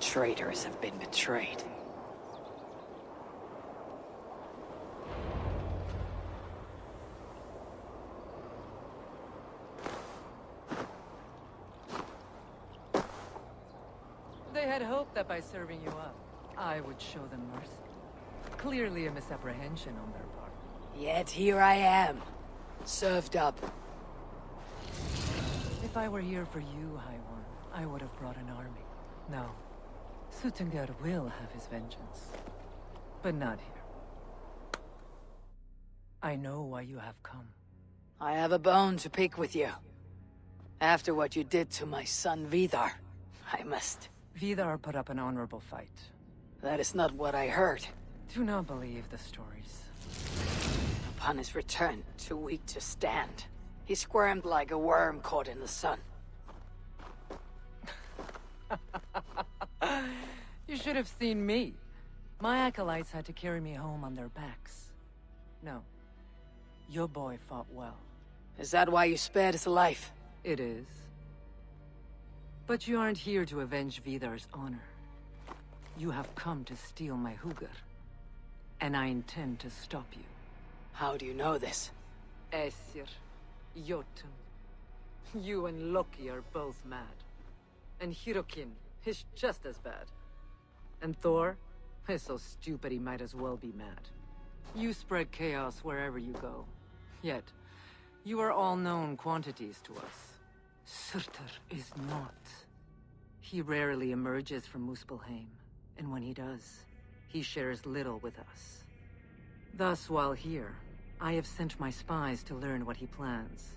traitors have been betrayed. They had hoped that by serving you up, I would show them mercy. Clearly a misapprehension on their part. Yet here I am, served up. If I were here for you, High One, I would have brought an army. No. Suttungr will have his vengeance. But not here. I know why you have come. I have a bone to pick with you. After what you did to my son Vidar, I must... Vidar put up an honorable fight. That is not what I heard. Do not believe the stories. Upon his return, too weak to stand, he squirmed like a worm caught in the sun. You should have seen me. My acolytes had to carry me home on their backs. No. Your boy fought well. Is that why you spared his life? It is. But you aren't here to avenge Vidar's honor. You have come to steal my Hugr. And I intend to stop you. How do you know this? Aesir, Jotun. You and Loki are both mad. And Hirokin is just as bad. And Thor is so stupid he might as well be mad. You spread chaos wherever you go. Yet, you are all known quantities to us. Surtur is not. He rarely emerges from Muspelheim, and when he does, he shares little with us. Thus, while here, I have sent my spies to learn what he plans.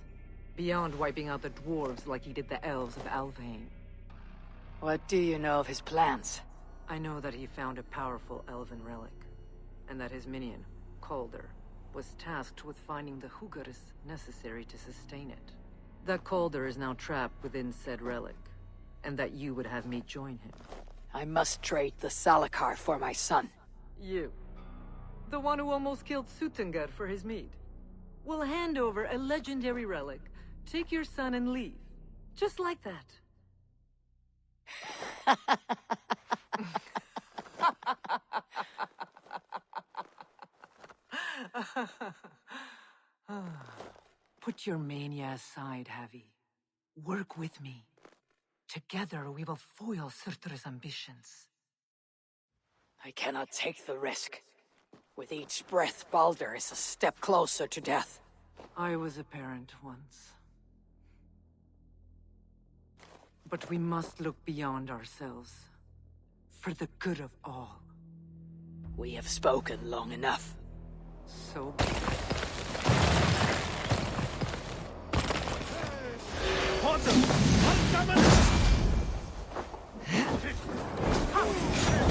Beyond wiping out the dwarves like he did the elves of Alfheim. What do you know of his plans? I know that he found a powerful elven relic, and that his minion, Calder, was tasked with finding the Hugrs necessary to sustain it. That Calder is now trapped within said relic, and that you would have me join him. I must trade the Salakar for my son. You. The one who almost killed Suttungr for his meat. Will hand over a legendary relic, take your son and leave. Just like that. Put your mania aside, Havi. Work with me. Together we will foil Surtur's ambitions. I cannot take the risk. With each breath, Baldur is a step closer to death. I was a parent once. But we must look beyond ourselves. For the good of all. We have spoken long enough. So be it.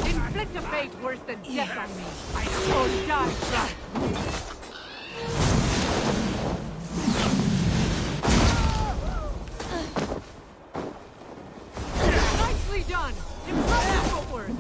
Inflict a fate worse than death on me. Or die trying. Nicely done! Impressive footwork!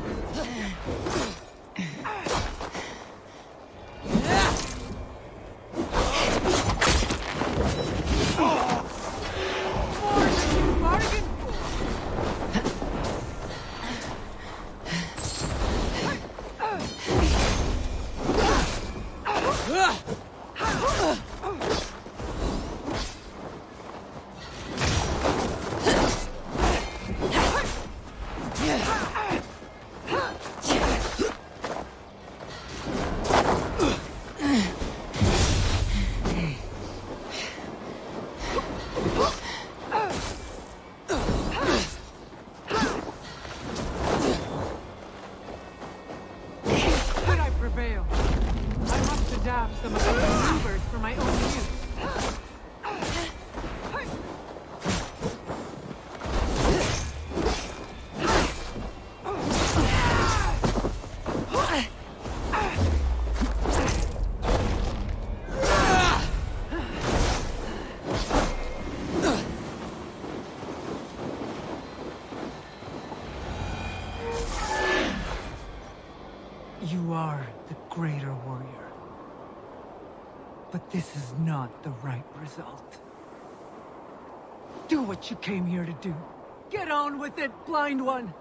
Some of those maneuvers for my own use. You are the greater warrior. But this is not the right result. Do what you came here to do. Get on with it, blind one!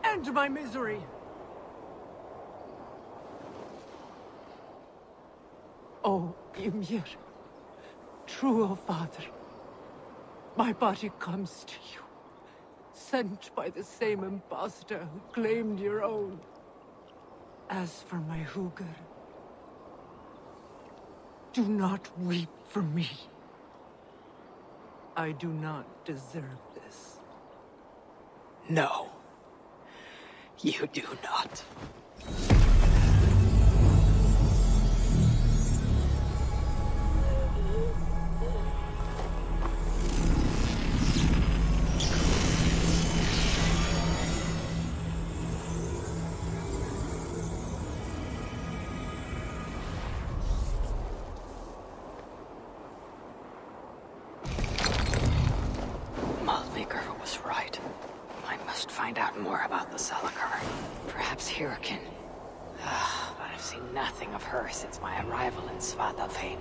End my misery! Oh, Ymir, true father, my body comes to you, sent by the same impostor who claimed your own. As for my Hugr, do not weep for me. I do not deserve this. No. You do not. Malviker was right. I must find out more about the Salakar. Perhaps Hyrrokin. But I've seen nothing of her since my arrival in Svartalfheim.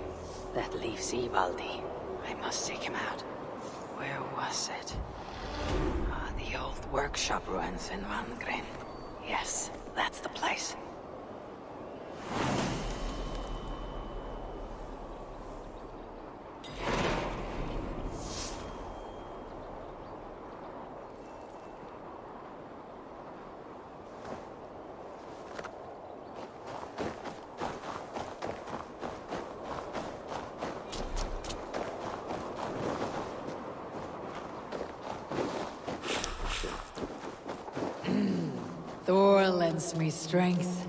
That leaves Ivaldi. I must seek him out. Where was it? The old workshop ruins in Vangren. Yes, that's the place. Thor lends me strength.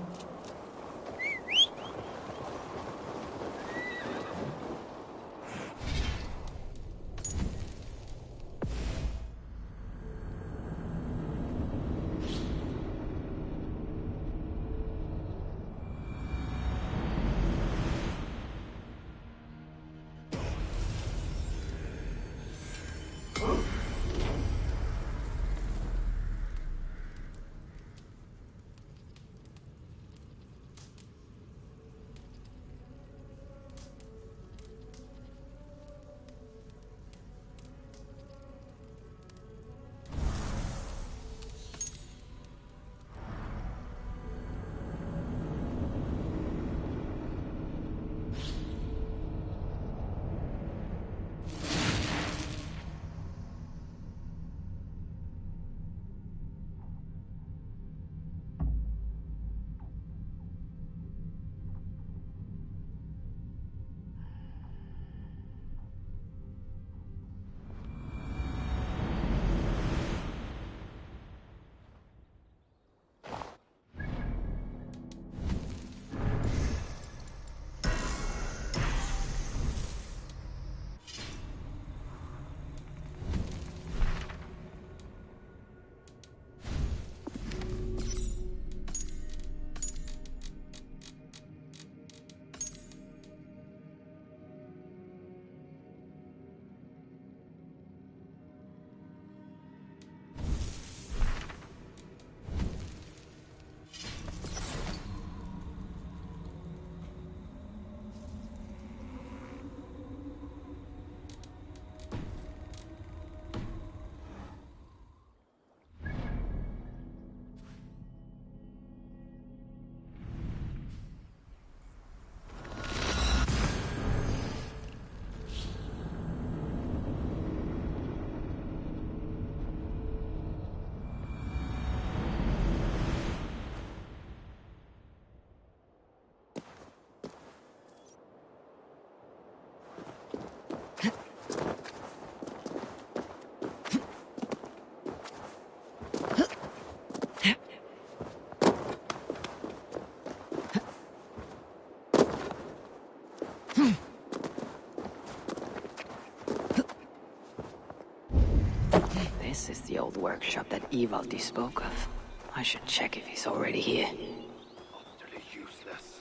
This is the old workshop that Ivaldi spoke of. I should check if he's already here. Utterly useless.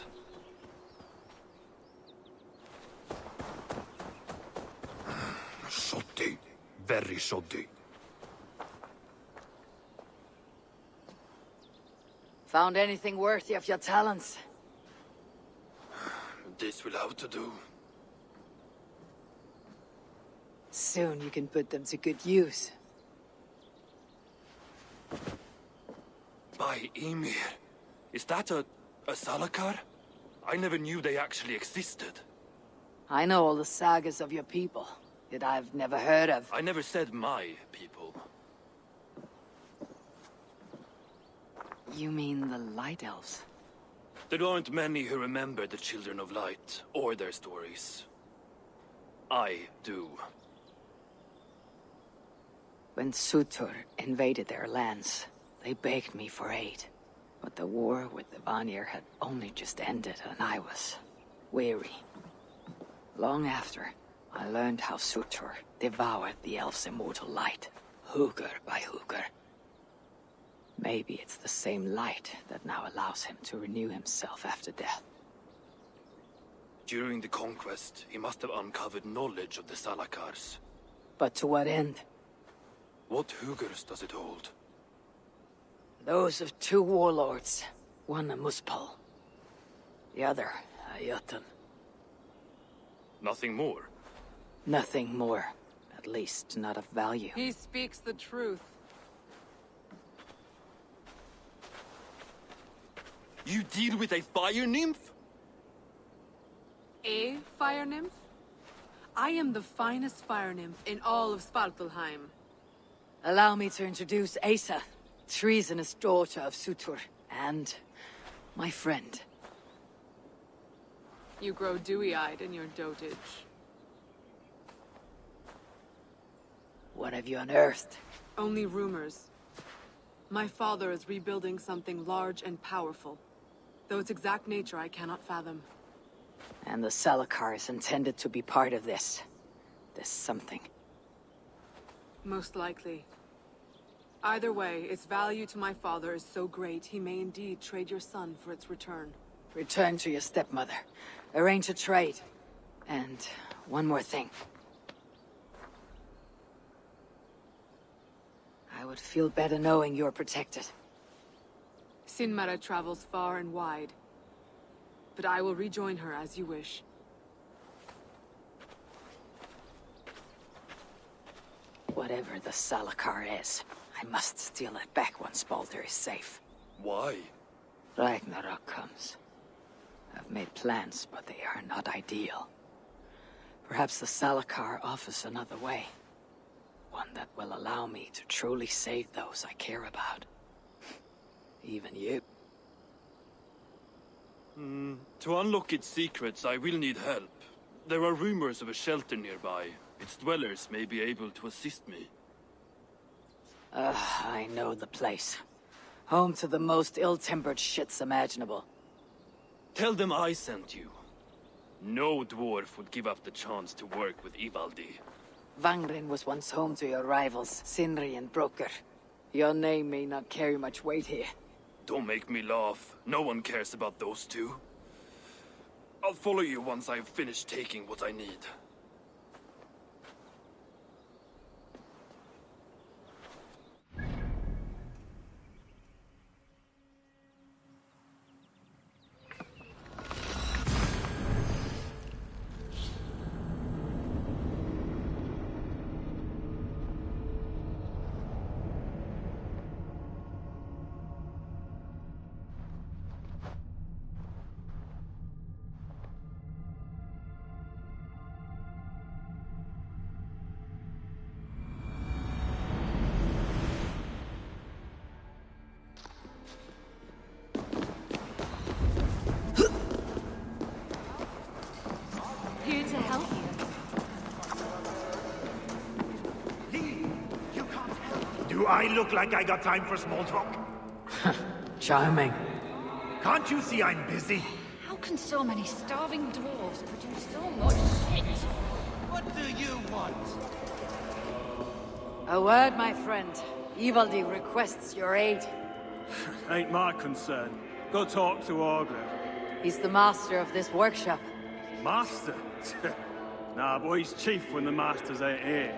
Shoddy. Very shoddy. Found anything worthy of your talents? This will have to do. Soon you can put them to good use. Ymir. Is that a Salakar? I never knew they actually existed. I know all the sagas of your people, yet I've never heard of... I never said my people. You mean the Light Elves? There aren't many who remember the Children of Light, or their stories. I do. When Surtur invaded their lands, they begged me for aid. But the war with the Vanir had only just ended, and I was weary. Long after, I learned how Surtur devoured the elves' immortal light, hugger by hugger. Maybe it's the same light that now allows him to renew himself after death. During the conquest, he must have uncovered knowledge of the Salakars. But to what end? What huggers does it hold? Those of two warlords. One a Muspel. The other a Jotun. Nothing more? Nothing more. At least not of value. He speaks the truth. You deal with a fire nymph? A fire nymph? I am the finest fire nymph in all of Svartalheim. Allow me to introduce Asa, treasonous daughter of Surtur, and my friend. You grow dewy-eyed in your dotage. What have you unearthed? Only rumors. My father is rebuilding something large and powerful, though its exact nature I cannot fathom. And the Salakar is intended to be part of this something. Most likely. Either way, its value to my father is so great, he may indeed trade your son for its return. Return to your stepmother. Arrange a trade. And one more thing. I would feel better knowing you're protected. Sinmara travels far and wide, but I will rejoin her as you wish. Whatever the Salakar is, I must steal it back once Baldur is safe. Why? Ragnarok comes. I've made plans, but they are not ideal. Perhaps the Salakar offers another way. One that will allow me to truly save those I care about. Even you. To unlock its secrets, I will need help. There are rumors of a shelter nearby. Its dwellers may be able to assist me. I know the place. Home to the most ill-tempered shits imaginable. Tell them I sent you. No dwarf would give up the chance to work with Ivaldi. Vangrin was once home to your rivals, Sinri and Broker. Your name may not carry much weight here. Don't make me laugh. No one cares about those two. I'll follow you once I've finished taking what I need. Here to help you. Do I look like I got time for small talk? Charming. Can't you see I'm busy? How can so many starving dwarves produce so much shit? What do you want? A word, my friend. Ivaldi requests your aid. Ain't my concern. Go talk to Augur. He's the master of this workshop. Master? Nah, boy, he's chief when the masters ain't here.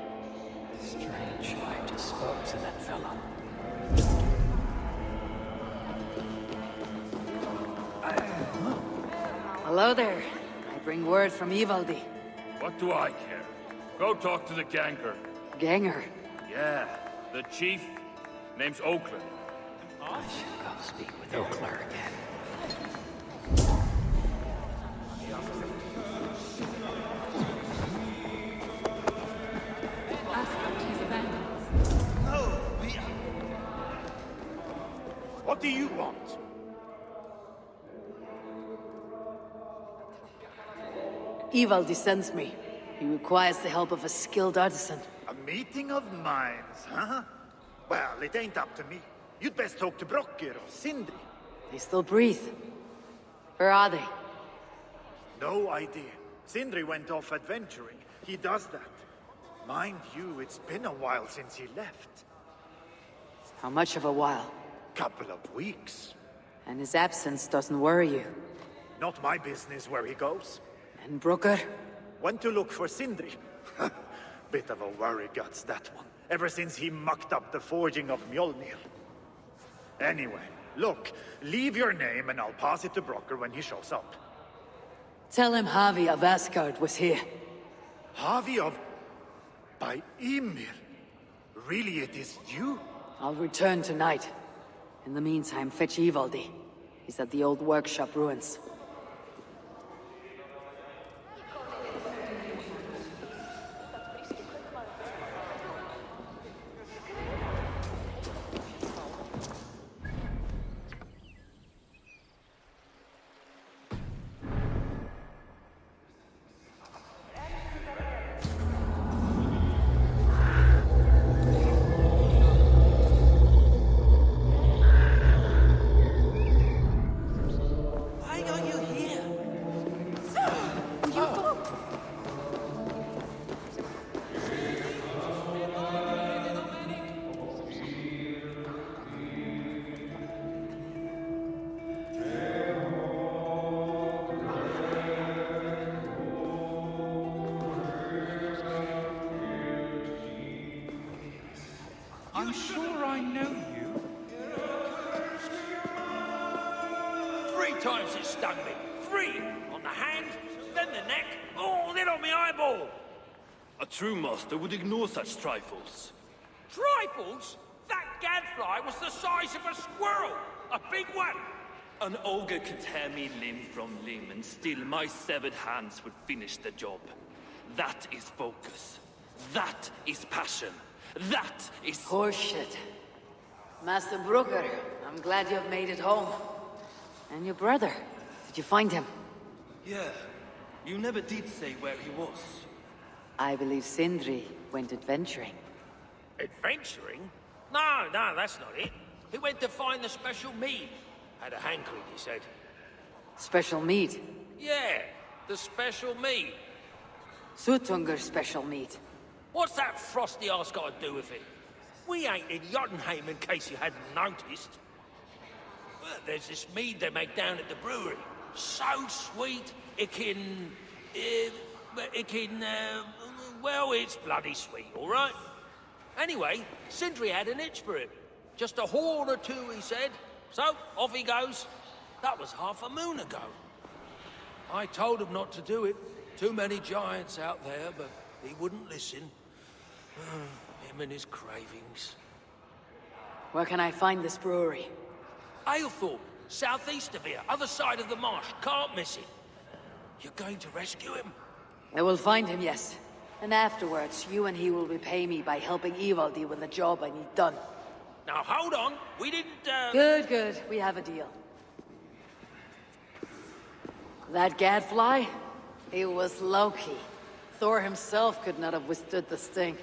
Strange, I just spoke to that fellow. Hello there. I bring word from Ivaldi. What do I care? Go talk to the Ganger. Ganger. Yeah, the chief. Name's Oakland. I should go speak with Oakler again. What do you want? Ivaldi sends me. He requires the help of a skilled artisan. A meeting of minds, huh? Well, it ain't up to me. You'd best talk to Brocker or Sindri. They still breathe. Where are they? No idea. Sindri went off adventuring. He does that. Mind you, it's been a while since he left. How much of a while? Couple of weeks. And his absence doesn't worry you. Not my business where he goes. And Brooker? Went to look for Sindri. Bit of a worry guts, that one. Ever since he mucked up the forging of Mjolnir. Anyway, look, leave your name and I'll pass it to Brocker when he shows up. Tell him Javi of Asgard was here. Javi of... by Ymir. Really, it is you? I'll return tonight. In the meantime, fetch Ivaldi. He's at the old workshop ruins. I'm sure I know you. 3 times it stung me. 3! On the hand, then the neck, oh, then on my eyeball! A true master would ignore such trifles. Trifles? That gadfly was the size of a squirrel! A big one! An ogre could tear me limb from limb, and still my severed hands would finish the job. That is focus. That is passion. That is... Horseshit. Master Brooker, I'm glad you've made it home. And your brother, did you find him? Yeah. You never did say where he was. I believe Sindri went adventuring. Adventuring? No, that's not it. He went to find the special mead. Had a hankering, he said. Special meat? Yeah, the special mead. Sutunger's special meat. What's that frosty arse got to do with it? We ain't in Jotunheim, in case you hadn't noticed. Well, there's this mead they make down at the brewery. So sweet, well, it's bloody sweet, all right? Anyway, Sindri had an itch for it. Just a horn or 2, he said. So, off he goes. That was half a moon ago. I told him not to do it. Too many giants out there, but he wouldn't listen. Him and his cravings. Where can I find this brewery? Aylthorpe, southeast of here, other side of the marsh. Can't miss it. You're going to rescue him? I will find him, yes. And afterwards, you and he will repay me by helping Ivaldi with the job I need done. Now, hold on. We didn't, Good. We have a deal. That gadfly? It was Loki. Thor himself could not have withstood the sting.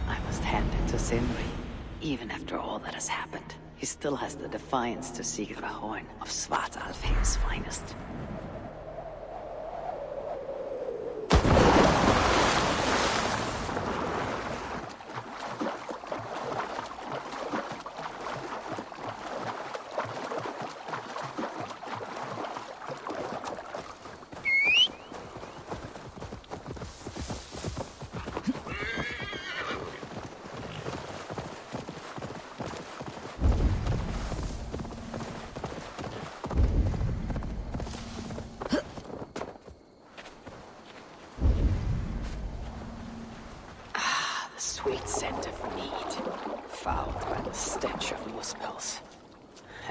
I must hand it to Sindri. Even after all that has happened, he still has the defiance to seek the horn of Svartalfheim's finest.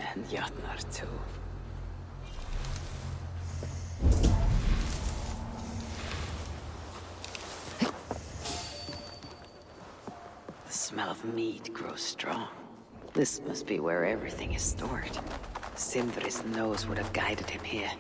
And Jotnar too. The smell of meat grows strong. This must be where everything is stored. Sindri's nose would have guided him here.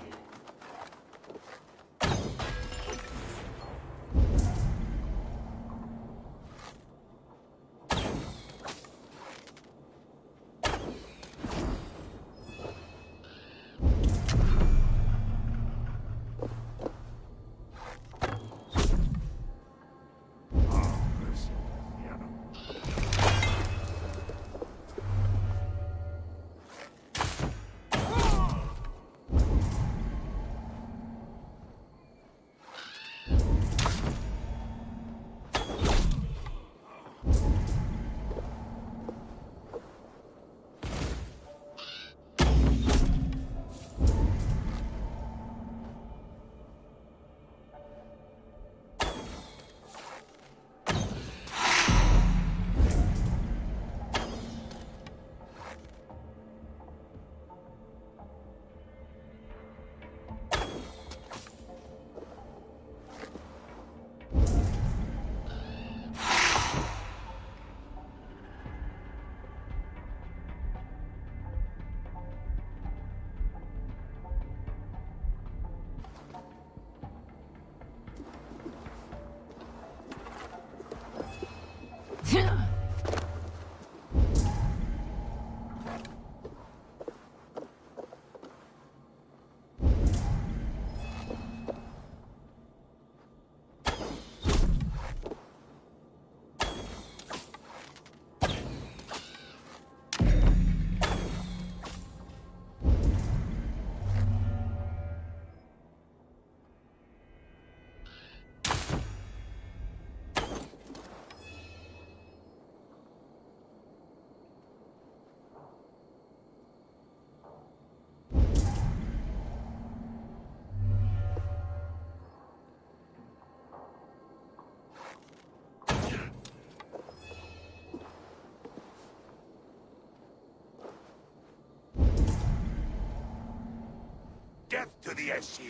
Death to the Aesir!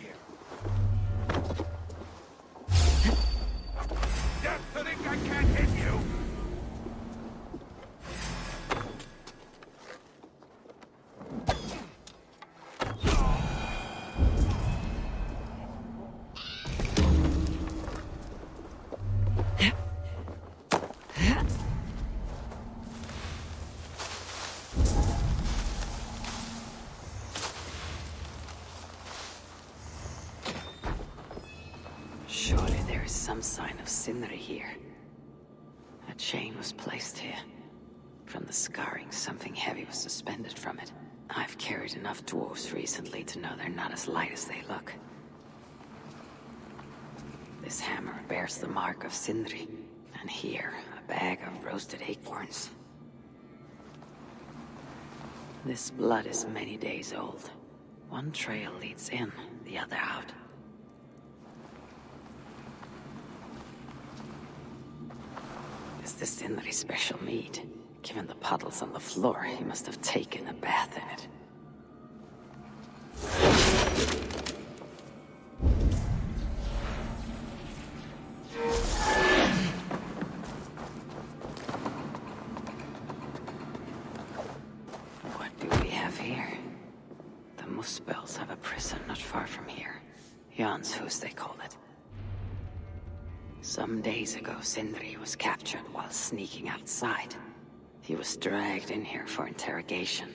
Death to think I can't hit you! Surely there is some sign of Sindri here. A chain was placed here. From the scarring, something heavy was suspended from it. I've carried enough dwarves recently to know they're not as light as they look. This hammer bears the mark of Sindri, and here, a bag of roasted acorns. This blood is many days old. One trail leads in, the other out. Is this Sindri's special meat? Given the puddles on the floor, he must have taken a bath in it. What do we have here? The Muspels have a prison not far from here. Janshus, they call it. Some days ago, Sindri was captured while sneaking outside. He was dragged in here for interrogation.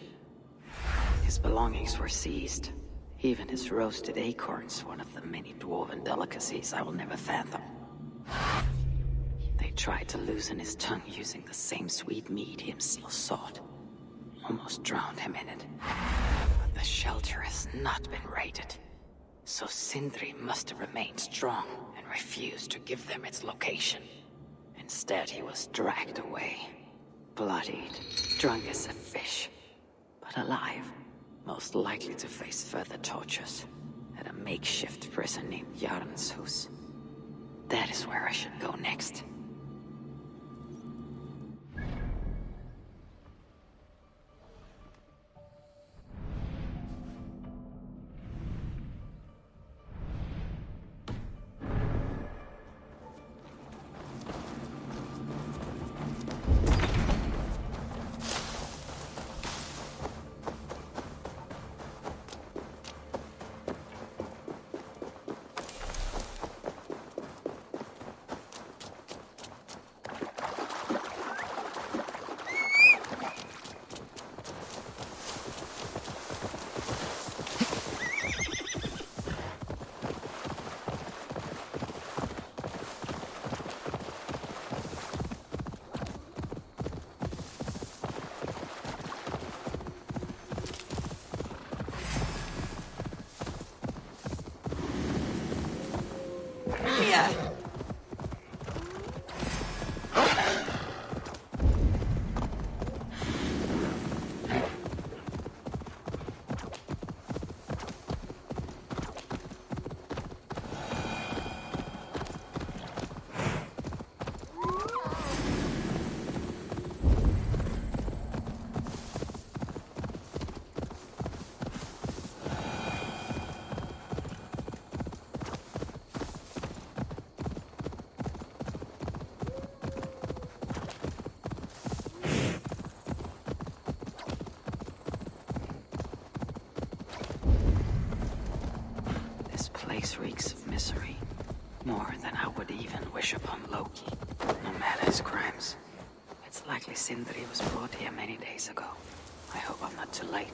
His belongings were seized. Even his roasted acorns, one of the many dwarven delicacies I will never fathom. They tried to loosen his tongue using the same sweet meat he himself sought. Almost drowned him in it. But the shelter has not been raided. So Sindri must have remained strong and refused to give them its location. Instead, he was dragged away. Bloodied, drunk as a fish, but alive. Most likely to face further tortures at a makeshift prison named Jarnshus. That is where I should go next. place reeks of misery. More than I would even wish upon Loki. No matter his crimes. It's likely Sindri was brought here many days ago. I hope I'm not too late.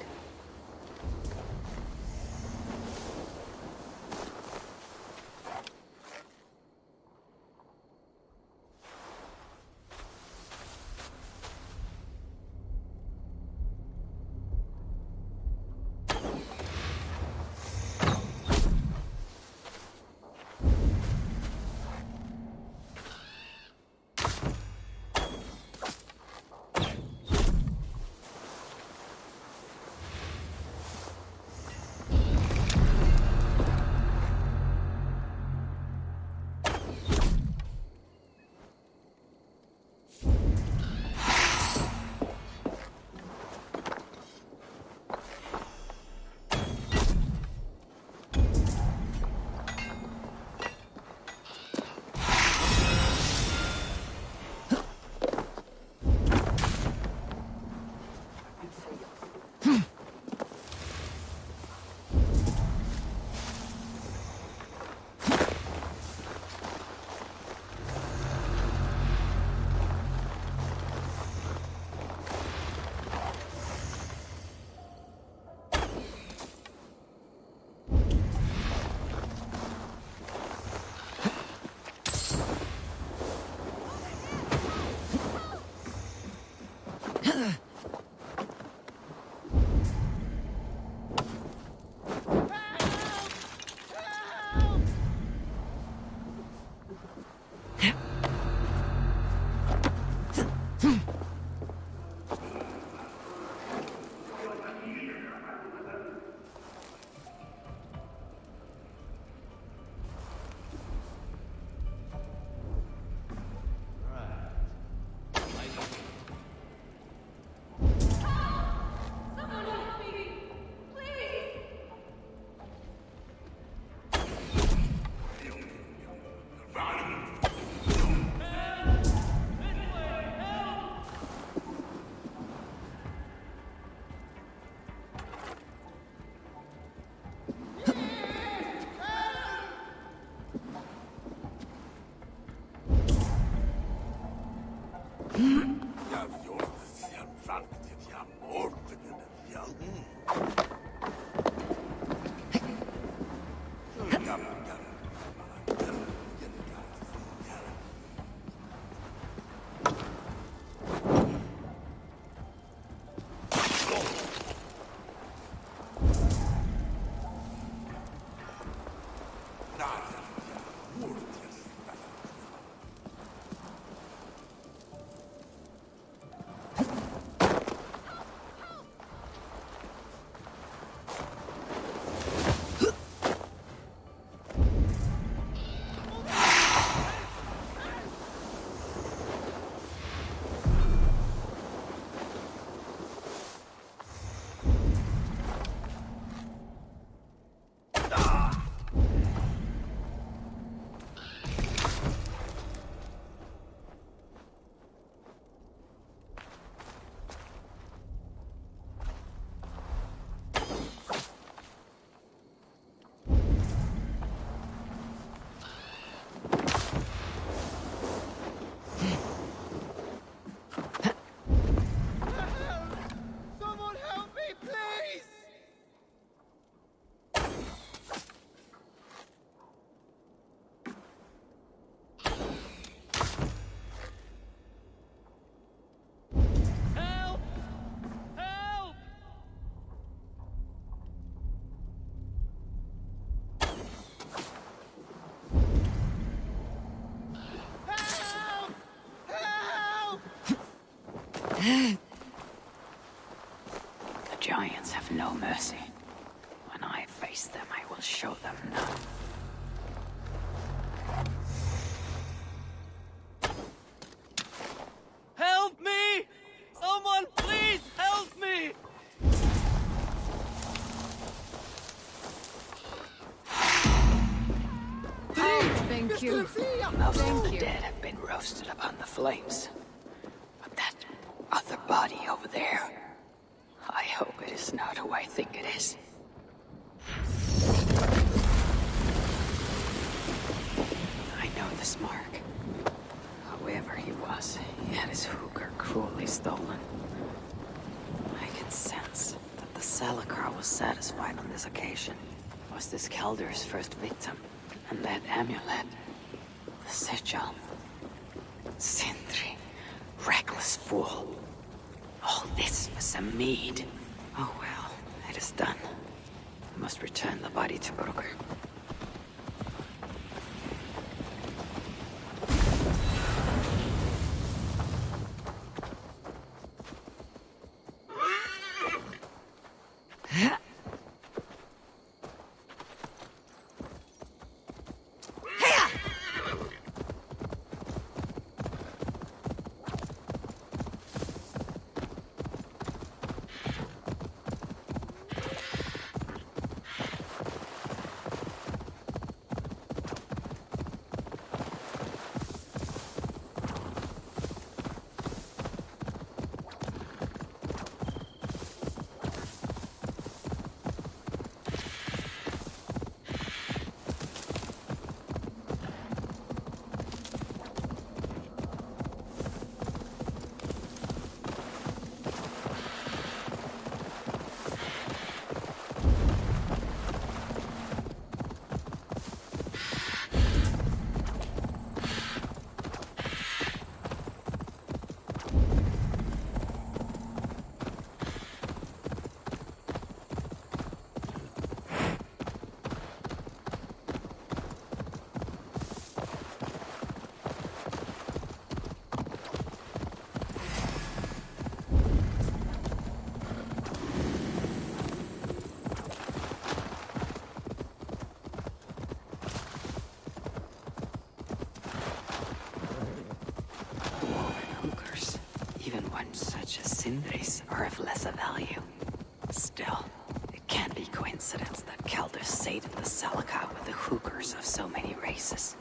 The giants have no mercy. When I face them, I will show them none. Help me! Someone please help me! Thank you. Most of the dead have been roasted upon the flames. But that other body over there, I hope it is not who I think it is. stolen. I can sense that the Salakar was satisfied on this occasion. Was this Kelder's first victim? And that amulet, the sigil. Sindri, reckless fool. All this for some mead. Oh well, it is done. I must return the body to Broker. Sindris are of lesser value. Still, it can't be coincidence that Kelder sated the Salakar with the hookers of so many races.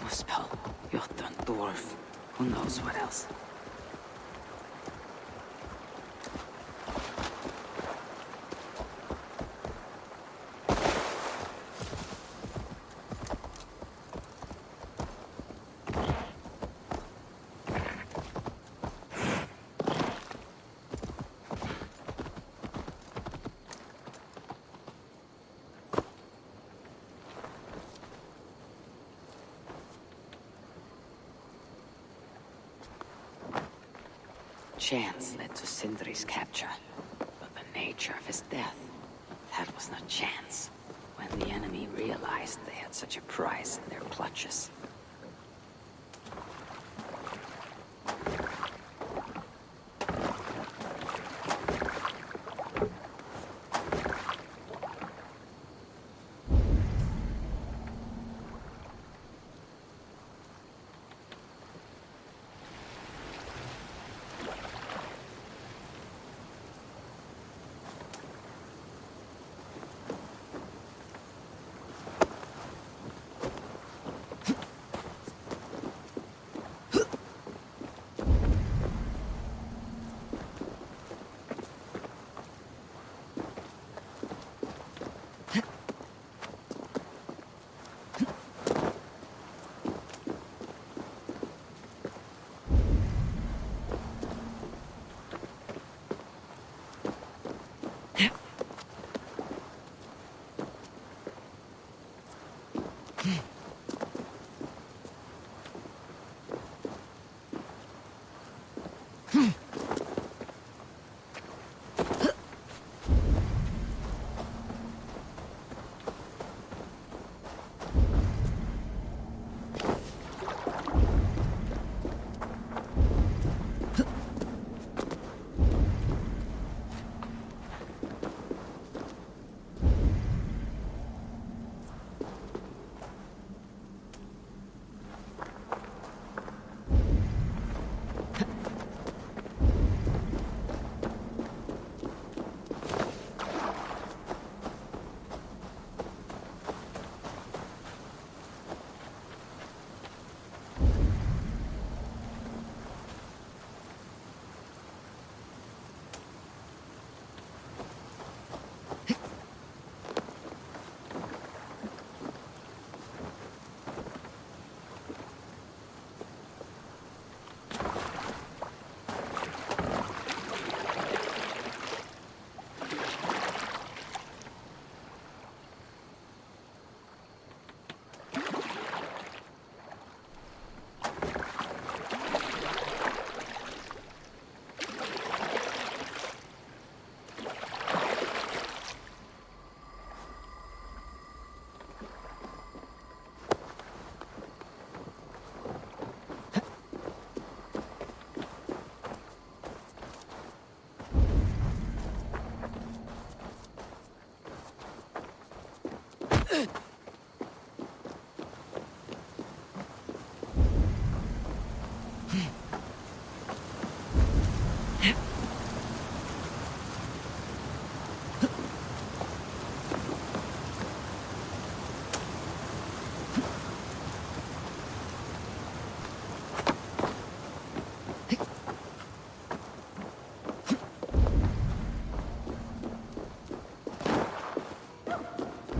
Muspel, Jotun, Dwarf, who knows what else. Chance led to Sindri's capture, but the nature of his death, that was not chance, when the enemy realized they had such a prize in their clutches.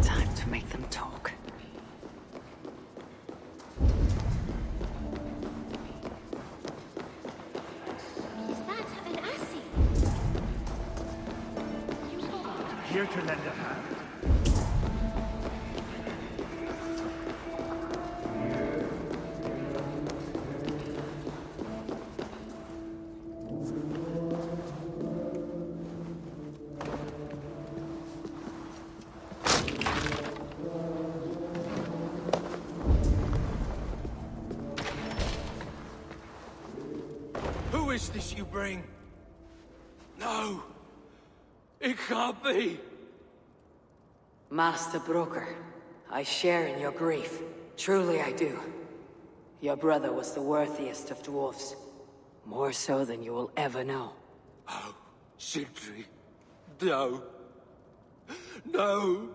Time to make them talk. Is that an assay? Here to lend a hand. Who is this you bring? No! It can't be! Master Broker, I share in your grief. Truly I do. Your brother was the worthiest of dwarfs. More so than you will ever know. Oh, Sindri. No. No!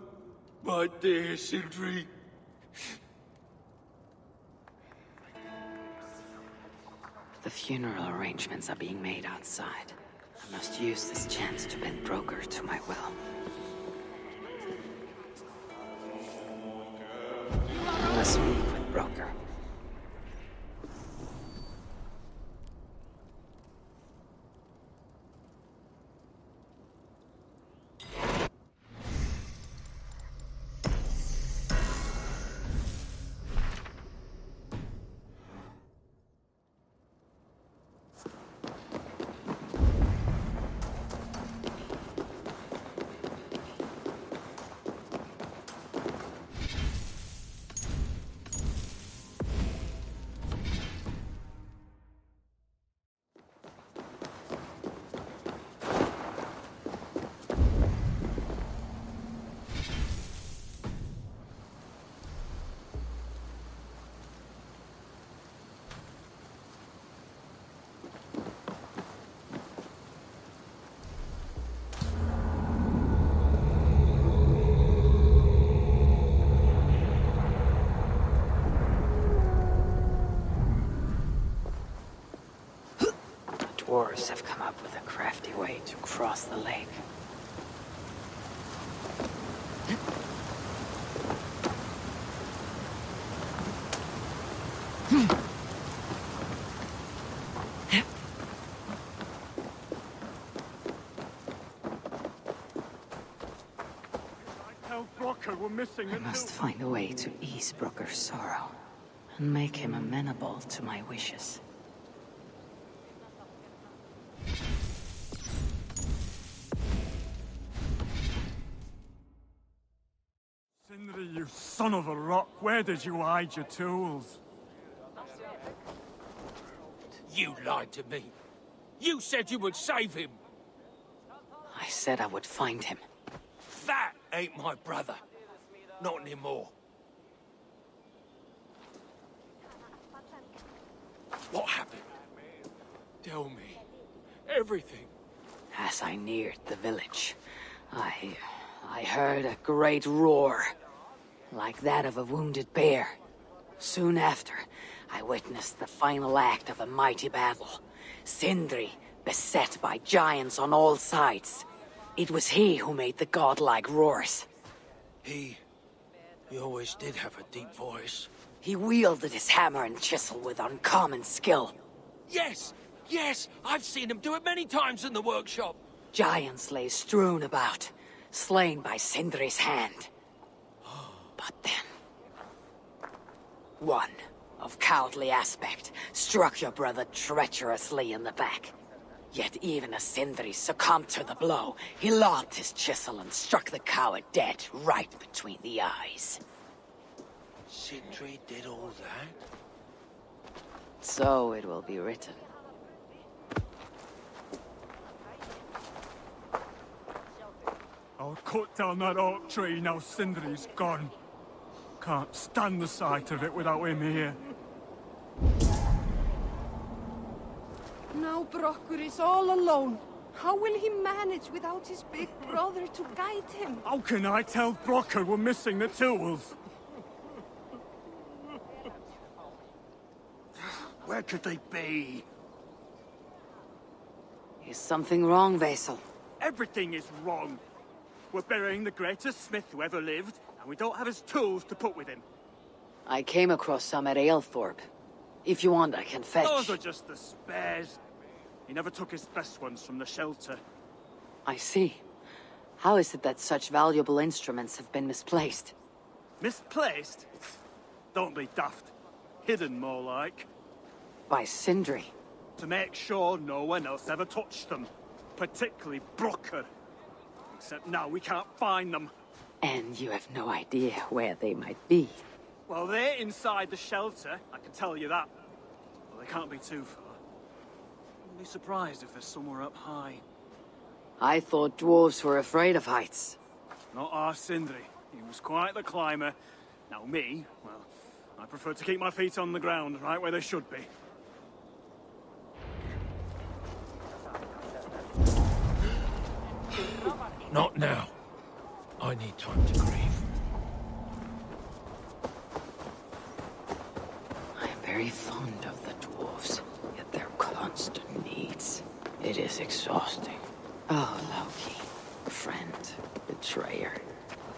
My dear Sindri. The funeral arrangements are being made outside. I must use this chance to bend Broker to my will. I must speak with Broker. Dwarves have come up with a crafty way to cross the lake. Tell Brocker we're missing I must find a way to ease Broker's sorrow and make him amenable to my wishes. Sindri, you son of a rock, where did you hide your tools? You lied to me. You said you would save him. I said I would find him. That ain't my brother. Not anymore. What happened? Tell me. Everything. As I neared the village, I heard a great roar, like that of a wounded bear. Soon after, I witnessed the final act of a mighty battle. Sindri, beset by giants on all sides. It was he who made the godlike roars. He always did have a deep voice. He wielded his hammer and chisel with uncommon skill. Yes! Yes! I've seen him do it many times in the workshop. Giants lay strewn about, slain by Sindri's hand. But then, one, of cowardly aspect, struck your brother treacherously in the back. Yet even as Sindri succumbed to the blow, he lobbed his chisel and struck the coward dead right between the eyes. Sindri did all that? So it will be written. I'll cut down that oak tree now Sindri's gone. Can't stand the sight of it without him here. Now Brocker is all alone. How will he manage without his big brother to guide him? How can I tell Brocker we're missing the tools? Where could they be? Is something wrong, Vassal? Everything is wrong. We're burying the greatest smith who ever lived, and we don't have his tools to put with him. I came across some at Aylthorpe. If you want, I can fetch. Those are just the spares. He never took his best ones from the shelter. I see. How is it that such valuable instruments have been misplaced? Misplaced? Don't be daft. Hidden, more like. By Sindri. To make sure no one else ever touched them. Particularly Brocker. Except now we can't find them. And you have no idea where they might be. Well, they're inside the shelter, I can tell you that. Well, they can't be too far. I'd be surprised if they're somewhere up high. I thought dwarves were afraid of heights. Not our Sindri. He was quite the climber. Now me, well, I prefer to keep my feet on the ground, right where they should be. Not now. I need time to grieve. I am very fond of the dwarves, yet their constant needs. It is exhausting. Oh, Loki. Friend, betrayer.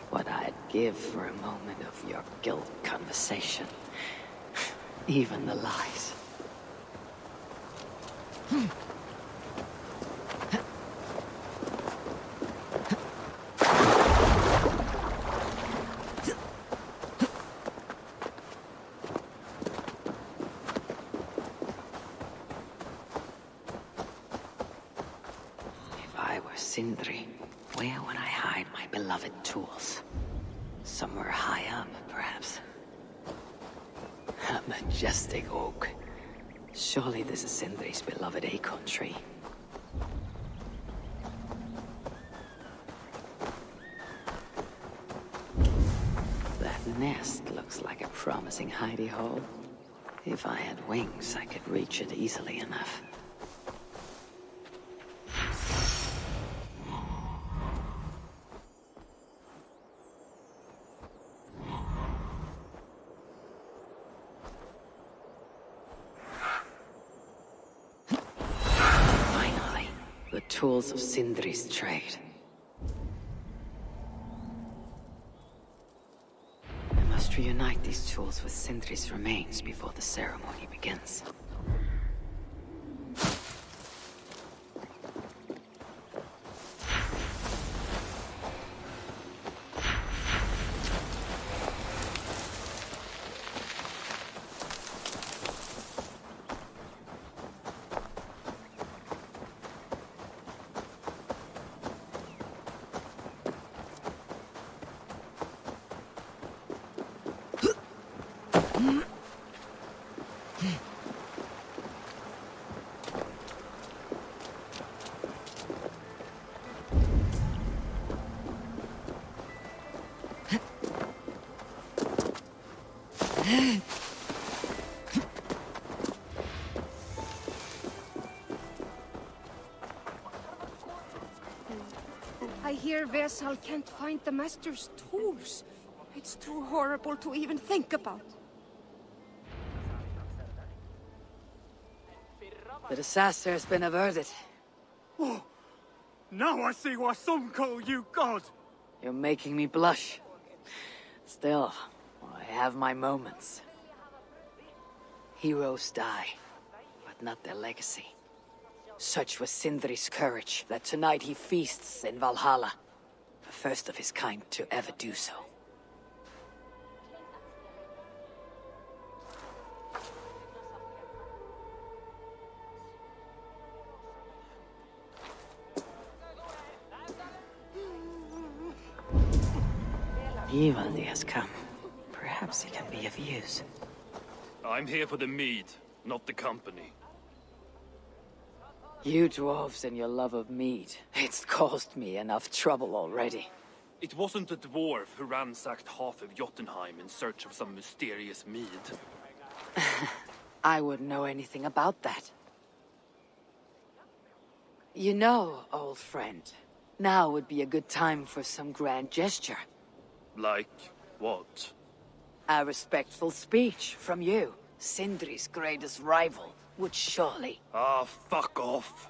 What I'd give for a moment of your guilt conversation. Even the lies. Sindri, where would I hide my beloved tools? Somewhere high up, perhaps. A majestic oak. Surely this is Sindri's beloved acorn tree. That nest looks like a promising hidey hole. If I had wings, I could reach it easily enough. Tools of Sindri's trade. I must reunite these tools with Sindri's remains before the ceremony begins. I hear Vesal can't find the Master's tools. It's too horrible to even think about. The disaster has been averted. Oh, now I see why some call you God. You're making me blush. Still, I have my moments. Heroes die, but not their legacy. Such was Sindri's courage that tonight he feasts in Valhalla. The first of his kind to ever do so. Ivaldi has come. Perhaps he can be of use. I'm here for the mead, not the company. You dwarves and your love of mead. It's caused me enough trouble already. It wasn't a dwarf who ransacked half of Jotunheim in search of some mysterious mead. I wouldn't know anything about that. You know, old friend, now would be a good time for some grand gesture. Like what? A respectful speech from you, Sindri's greatest rival, would surely. Ah, fuck off.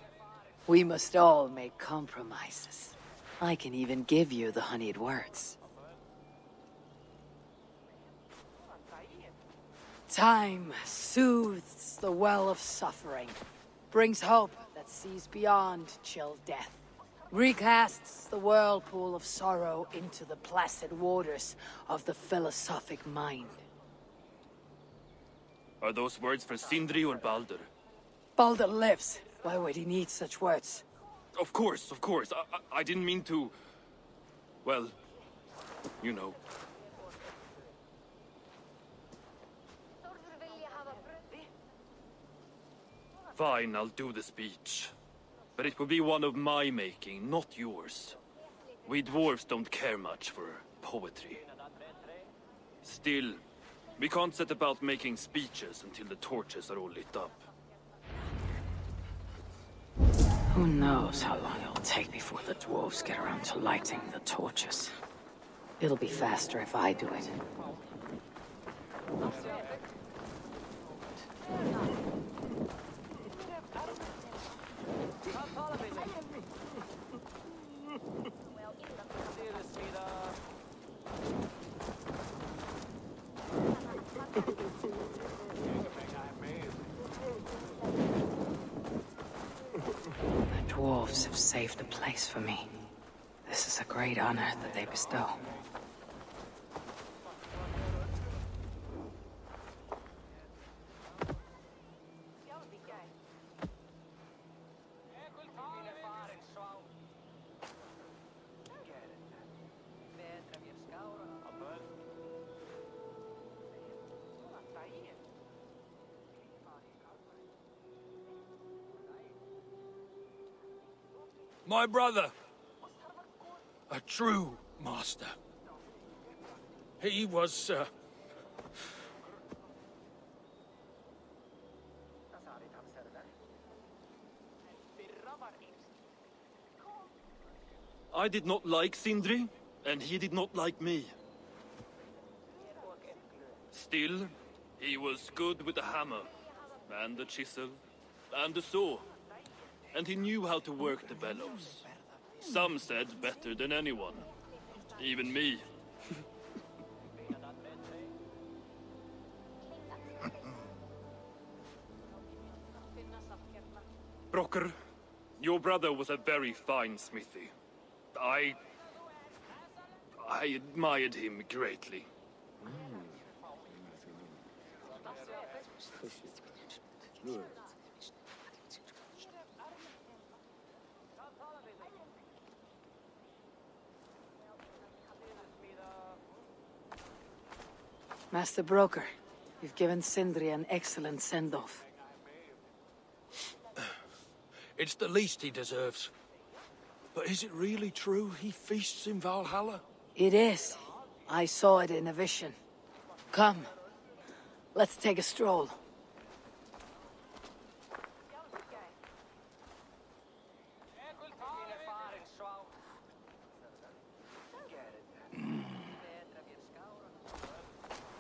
We must all make compromises. I can even give you the honeyed words. Time soothes the well of suffering, brings hope that sees beyond chill death, recasts the whirlpool of sorrow into the placid waters of the philosophic mind. Are those words for Sindri or Baldur? Baldur lives. Why would he need such words? Of course, of course. I didn't mean to... Well, you know. Fine, I'll do the speech. But it will be one of my making, not yours. We dwarves don't care much for poetry. Still, we can't set about making speeches until the torches are all lit up. Who knows how long it'll take before the dwarves get around to lighting the torches. It'll be faster if I do it. The dwarves have saved a place for me. This is a great honor that they bestow. My brother. A true master. He was, I did not like Sindri, and he did not like me. Still, he was good with the hammer, and the chisel, and the saw. And he knew how to work the bellows. Some said better than anyone. Even me. Brocker, your brother was a very fine smithy. I admired him greatly. Master Broker, you've given Sindri an excellent send-off. it's the least he deserves. But is it really true he feasts in Valhalla? It is. I saw it in a vision. Come, let's take a stroll.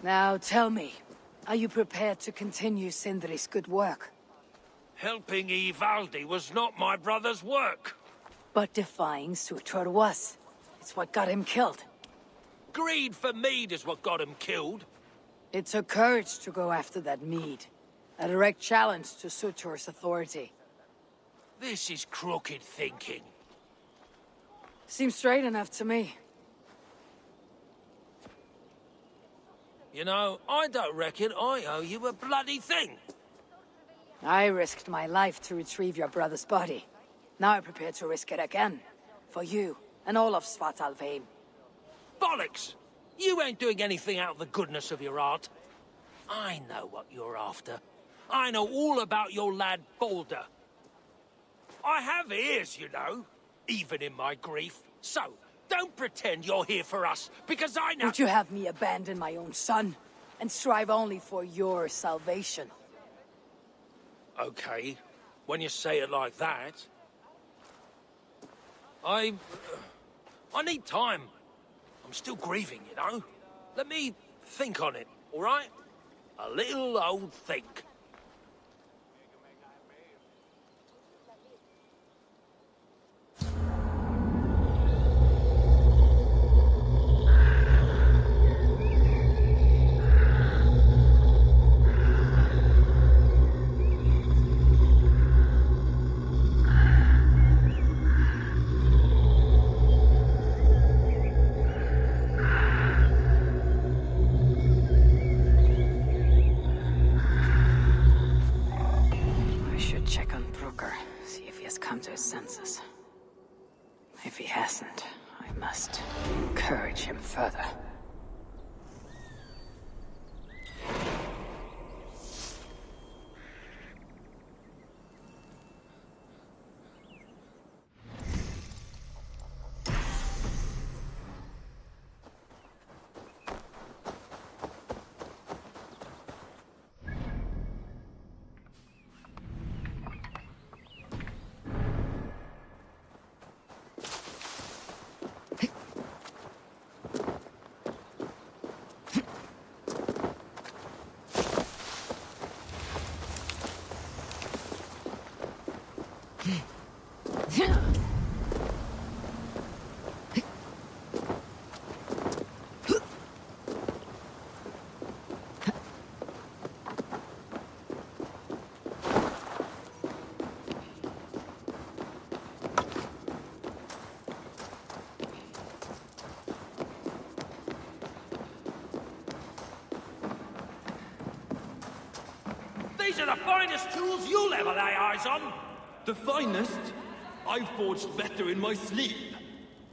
Now tell me, are you prepared to continue Sindri's good work? Helping Ivaldi was not my brother's work. But defying Sutor was. It's what got him killed. Greed for mead is what got him killed. It took courage to go after that mead. A direct challenge to Sutor's authority. This is crooked thinking. Seems straight enough to me. You know, I don't reckon I owe you a bloody thing. I risked my life to retrieve your brother's body. Now I'm prepared to risk it again. For you, and all of Svartalfheim. Bollocks! You ain't doing anything out of the goodness of your heart. I know what you're after. I know all about your lad, Baldur. I have ears, you know, even in my grief. So, don't pretend you're here for us, because I know— Would you have me abandon my own son, and strive only for your salvation? Okay, when you say it like that. I need time. I'm still grieving, you know? Let me think on it, all right? A little old think. To his senses. If he hasn't, I must encourage him further. These are the finest tools you'll ever lay eyes on! The finest? I forged better in my sleep.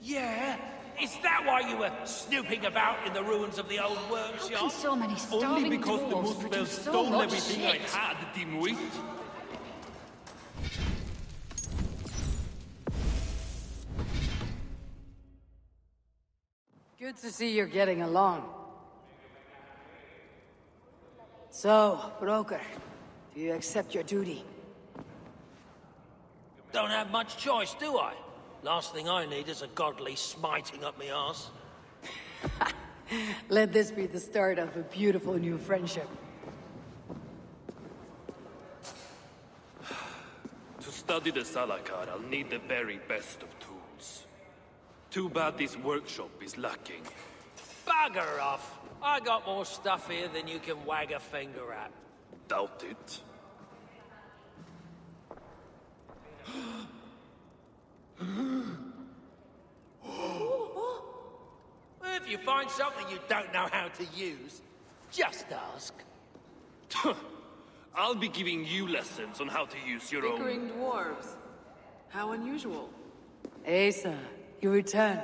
Yeah? Is that why you were snooping about in the ruins of the old workshop? How can so many starving Only because the dwarves Muspel produce so stole much everything shit? I had, dimwit. Good to see you're getting along. So, broker, do you accept your duty? Don't have much choice, do I? Last thing I need is a godly smiting up me arse. Let this be the start of a beautiful new friendship. To study the Salakar, I'll need the very best of tools. Too bad this workshop is lacking. Bugger off! I got more stuff here than you can wag a finger at. Doubt it. If you find something you don't know how to use, just ask. I'll be giving you lessons on how to use your own... Bickering dwarves. How unusual. Asa, you return.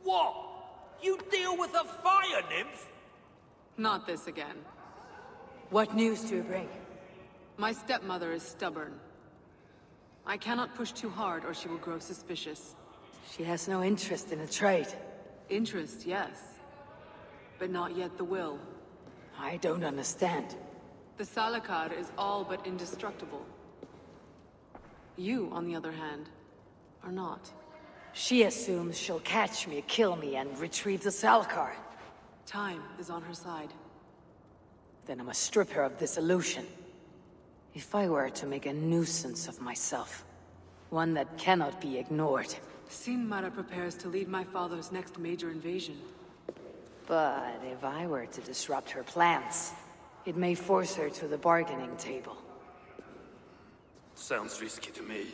What? You deal with a fire nymph? Not this again. What news do you bring? My stepmother is stubborn. I cannot push too hard or she will grow suspicious. She has no interest in a trade. Interest, yes. But not yet the will. I don't understand. The Salakar is all but indestructible. You, on the other hand, are not. She assumes she'll catch me, kill me, and retrieve the Salakar. Time is on her side. Then I must strip her of this illusion. If I were to make a nuisance of myself, one that cannot be ignored. Sinmara prepares to lead my father's next major invasion. But if I were to disrupt her plans, it may force her to the bargaining table. Sounds risky to me.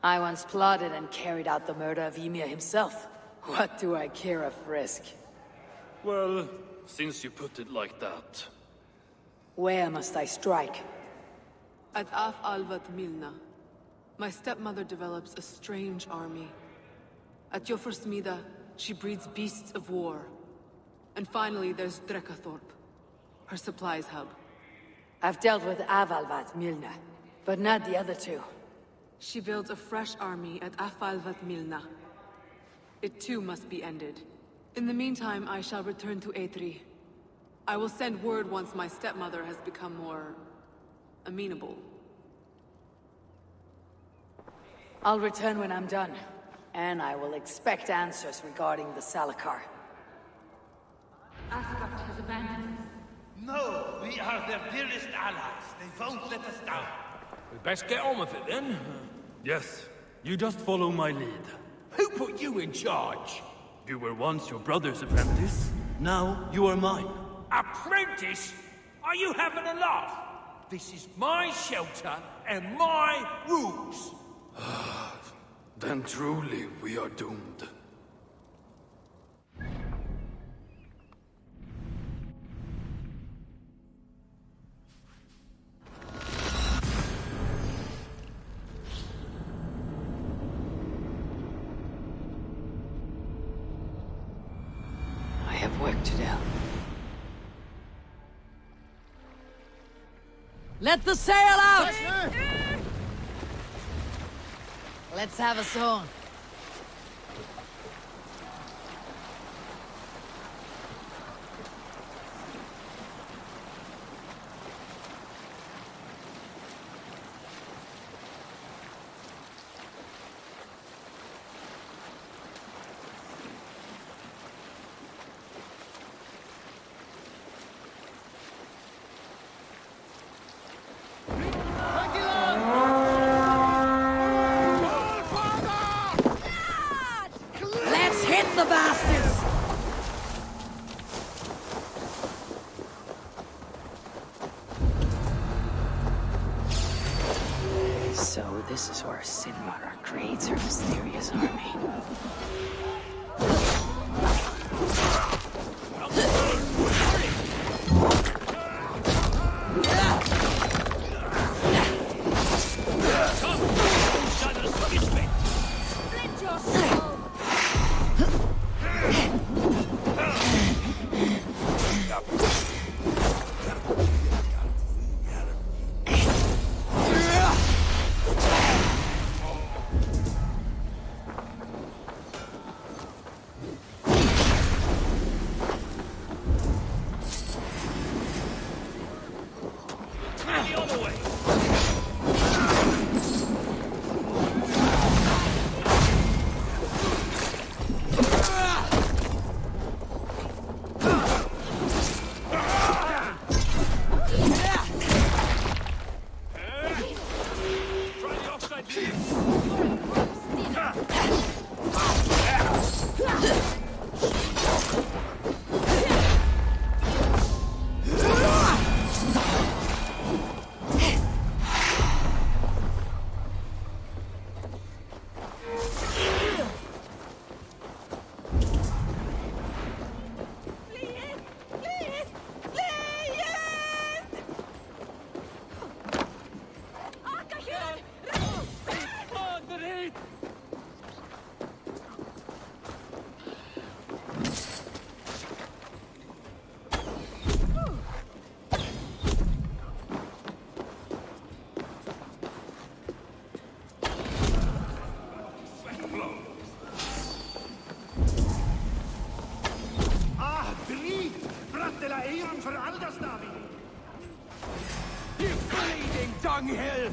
I once plotted and carried out the murder of Ymir himself. What do I care of risk? Well, since you put it like that... Where must I strike? At Af Alvat Milna, my stepmother develops a strange army. At Jofursmida, she breeds beasts of war. And finally, there's Drekathorp, her supplies hub. I've dealt with Avalvat Milna, but not the other two. She builds a fresh army at Afalvat Milna. It too must be ended. In the meantime, I shall return to A3. I will send word once my stepmother has become more... amenable. I'll return when I'm done. And I will expect answers regarding the Salakar. Asgard has abandoned us. No, we are their dearest allies. They won't let us down. We best get on with it then. Yes, you just follow my lead. Who put you in charge? You were once your brother's apprentice. Now you are mine. Apprentice? Are you having a laugh? This is my shelter and my rules. Then truly we are doomed. I have work to do. Let the sail out! Let's have a song. Let's hit the bastards! So this is where Sinmara creates her mysterious army. Dunghill!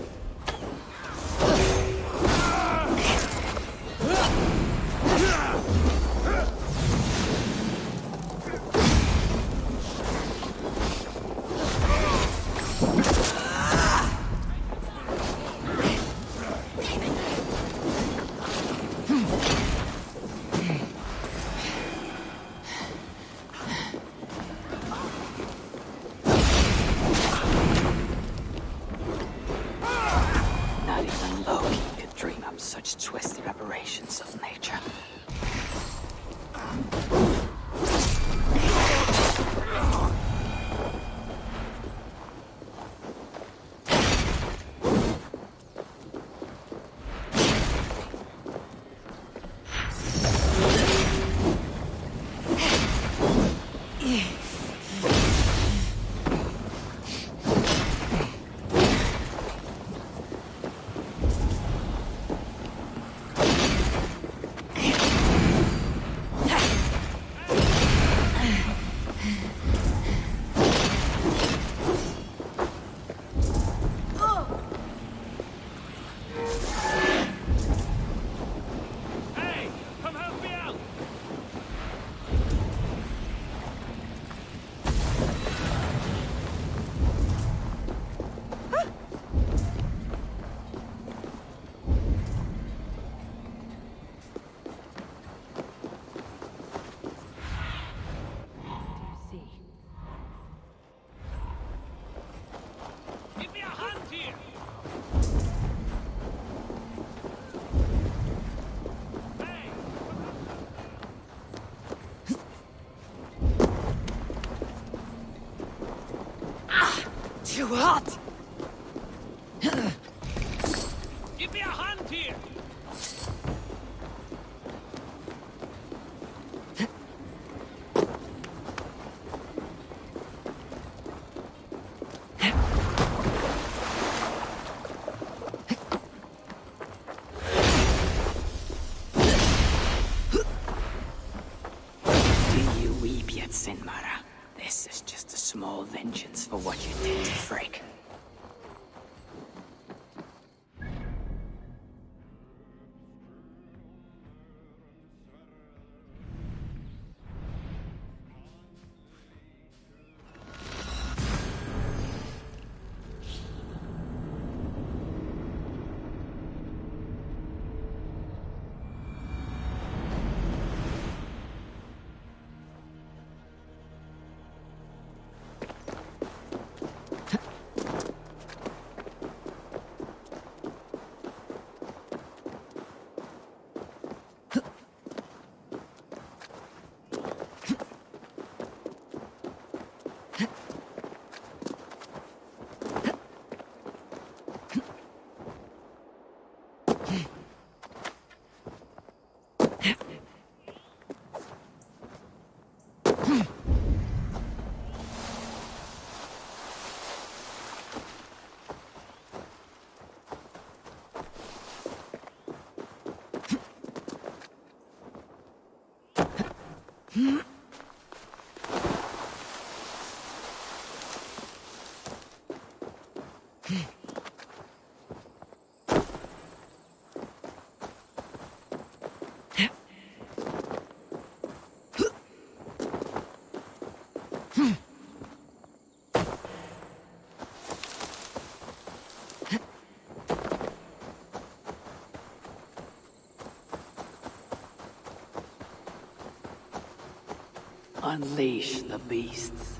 too hot! Give me a hand here! Do you weep yet, Sinmara? This is just a small vengeance for what you did to Frick. Unleash the beasts.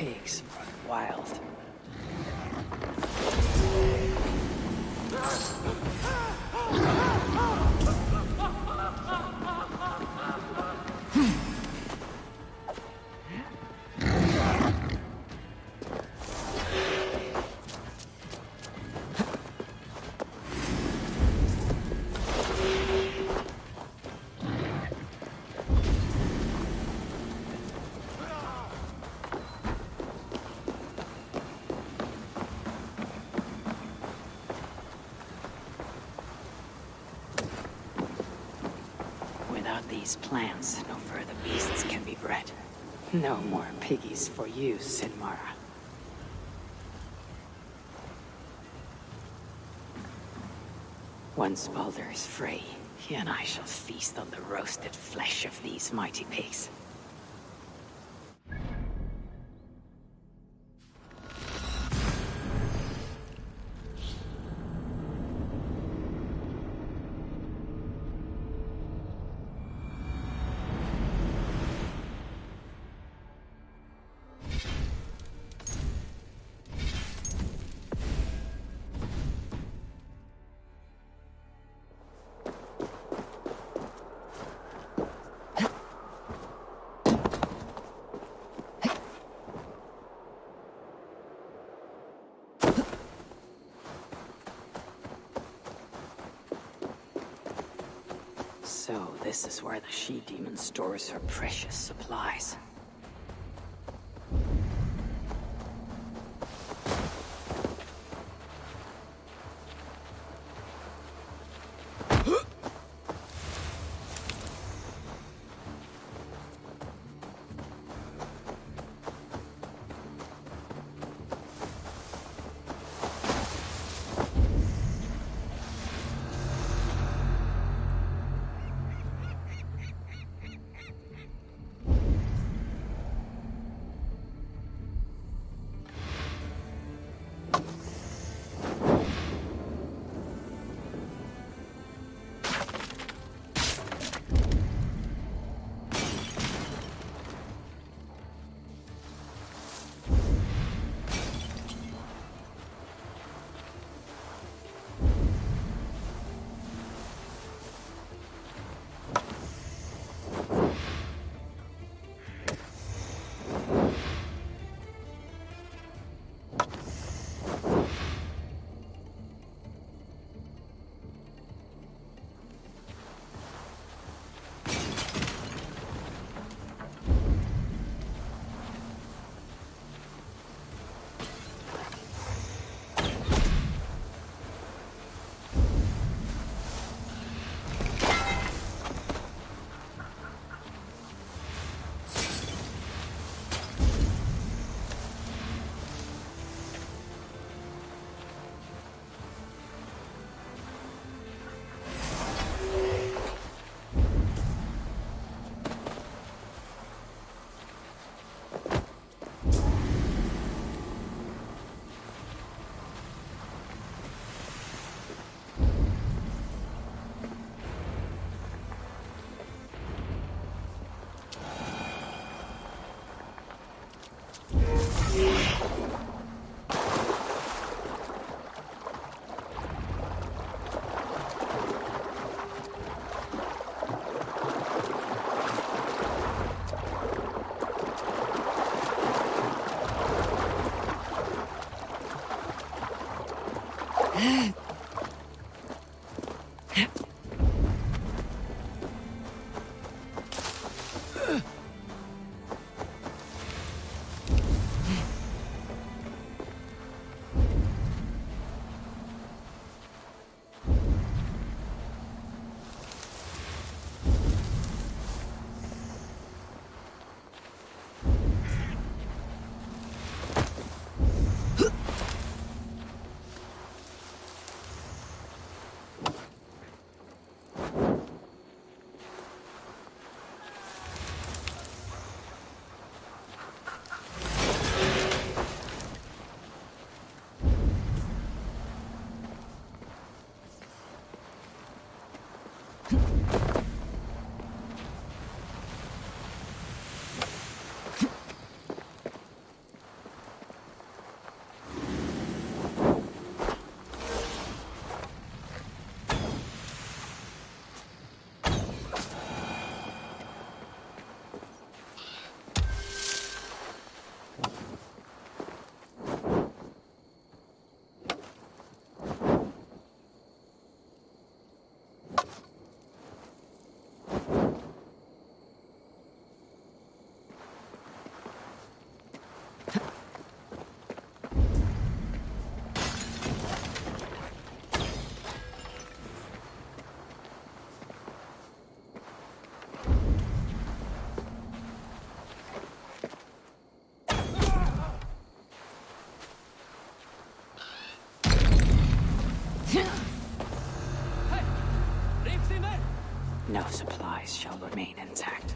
pigs run wild. Without these plants, no further beasts can be bred. No more piggies for you, Sinmara. Once Baldur is free, he and I shall feast on the roasted flesh of these mighty pigs. So, this is where the she-demon stores her precious supplies. remain intact.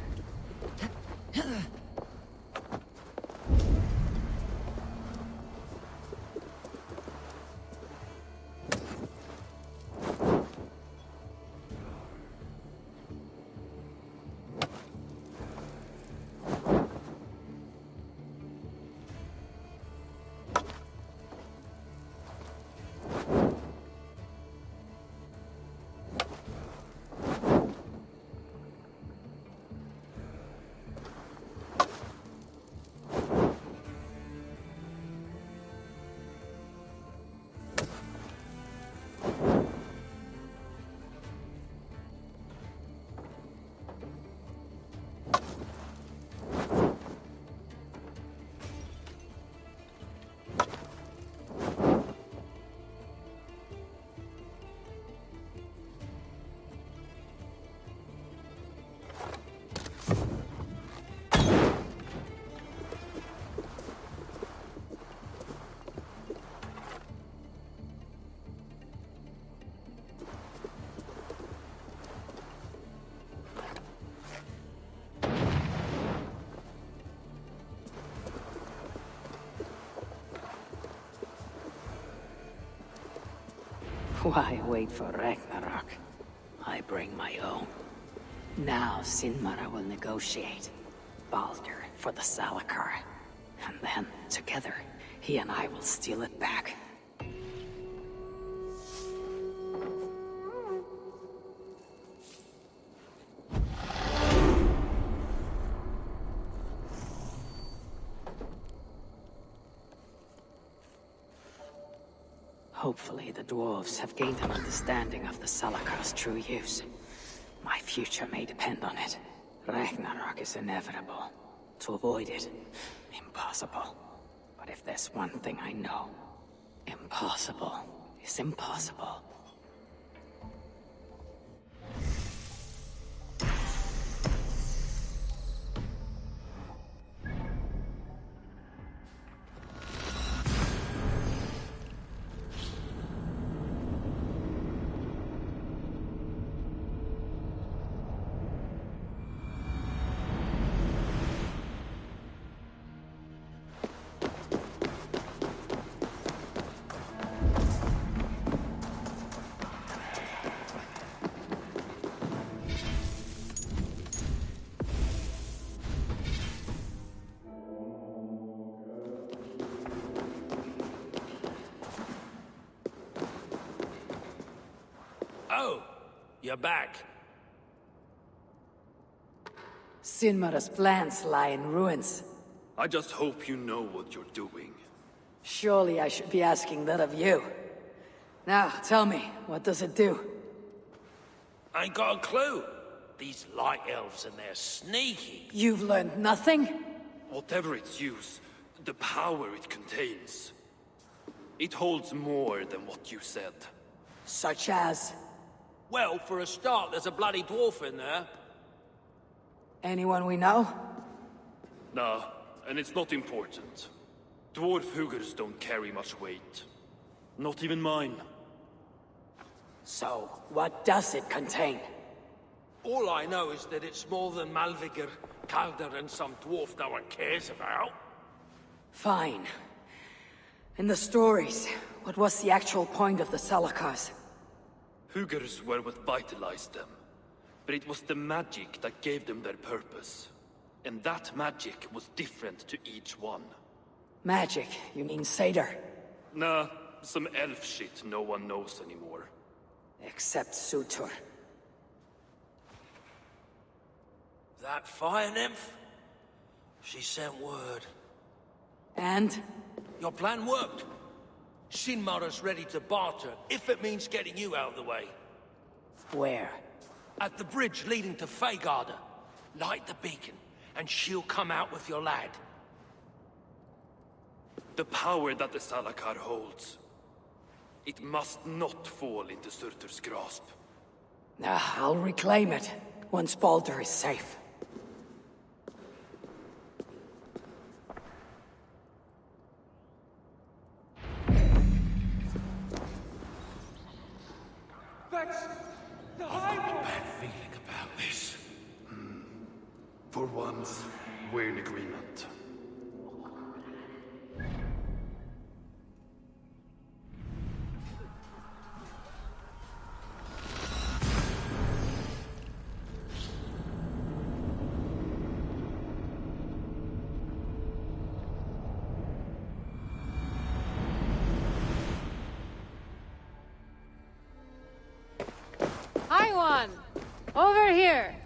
Why wait for Ragnarok? I bring my own. Now Sinmara will negotiate Baldur for the Salakar. And then, together, he and I will steal it back. Hopefully the dwarves have gained an understanding of the Salakar's true use. My future may depend on it. Ragnarok is inevitable. To avoid it, impossible. But if there's one thing I know, impossible is impossible. Oh, you're back. Sinmara's plans lie in ruins. I just hope you know what you're doing. Surely I should be asking that of you. Now, tell me, what does it do? Ain't got a clue. These light elves and they're sneaky. You've learned nothing? Whatever its use, the power it contains, it holds more than what you said. Such as? Well, for a start, there's a bloody dwarf in there. Anyone we know? Nah, and it's not important. Dwarf Hugers don't carry much weight. Not even mine. So, what does it contain? All I know is that it's more than Malvigar, Kaldar, and some dwarf no one cares about. Fine. In the stories, what was the actual point of the Salakars? Hugers were what vitalized them. But it was the magic that gave them their purpose. And that magic was different to each one. Magic? You mean Seder? Nah, some elf shit no one knows anymore. Except Sutur. That fire nymph? She sent word. And? Your plan worked. Sinmara's ready to barter, if it means getting you out of the way. Where? At the bridge leading to Feygarda. Light the beacon, and she'll come out with your lad. The power that the Salakar holds, it must not fall into Surtur's grasp. I'll reclaim it, once Baldur is safe. That's the High One! Bad feeling about this. Over here!